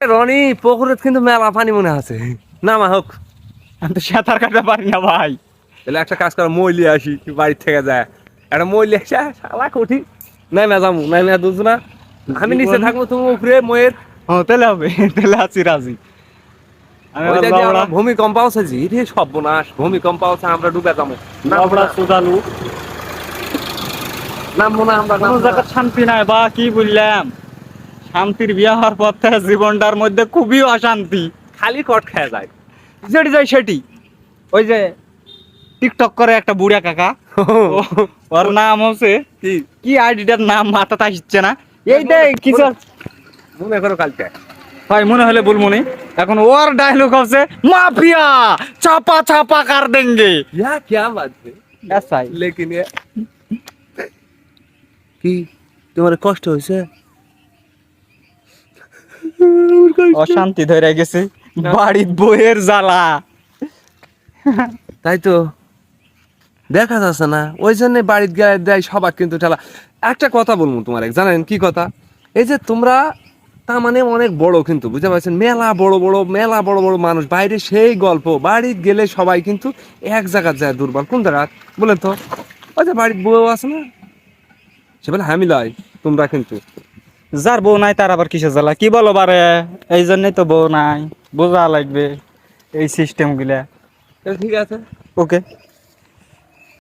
রনি পুকুরে কিন্তু মেলা পানি মনে আছে না মা হোক। আমি তো সাঁতার কাটতে পারি না ভাই। তাহলে একটা কাজ করো, মই লিয়ে আসি বাড়ির থেকে যায়, একটা মই লিয়ে আসা শালা কঠিন। নাই না যাবো, নাই না দুজ না, আমি নিচে থাকবো, তুমি উপরে ময়ের। তাহলে হবে, তাহলে আছি রাজি। আমি ওই আবার যে লাবড়া ভূমিকম্প আছে জি রে, সর্বনাশ, ভূমিকম্প আছে, আমরা ডুবে যাবো। লাবড়া সুদালু নামবো না আমরা, কোনো জায়গায় শান্তি নাই বা কি বললাম। শান্তির বিয়ে হওয়ার পর থেকে জীবনটার মধ্যে খুবই অশান্তি। খালি কট খেয়ে যায়। যেটি যাই সেটি, ওই যে টিকটক করে একটা বুড়া কাকা, ওর নাম হচ্ছে কি কি আইডিটার নাম মাথাতে আসছে না। এইটাই কিছু মনে করো কালকে ভাই মনে হলে বলবনি। এখন ওর ডায়লগ হচ্ছে মাফিয়া চাপা চাপা কার দেঙ্গে। ইয়া क्या बात है, এসাই लेकिन ये কি তোমার কষ্ট হয়েছে? অশান্তি ধরে গেছে বাড়ির বইয়ের জ্বালা। তাই তো দেখা যাচ্ছে না, ওই জন্য বাড়িতে গিয়ে দেয় সবার কিন্তু ঠেলা। একটা কথা বলবো তোমার, জানেন কি কথা? এই যে তোমরা তা মানে অনেক বড় কিন্তু বুঝতে পারছেন, মেলা বড় বড় মানুষ বাইরে সেই গল্প, বাড়িতে গেলে সবাই কিন্তু এক জায়গায় যায় দুর্বল। কোন জায়গা বলেন তো? ওই যে বাড়ির বউ আছে না, সে বলে হামি লয়, তোমরা কিন্তু যার বউ নাই তার আবার কিসের জ্বালা, কি বলো বারে? এই জন্যই তো বউ নাই, বোঝা লাগবে এই সিস্টেম গুলা। ঠিক আছে। ওকে।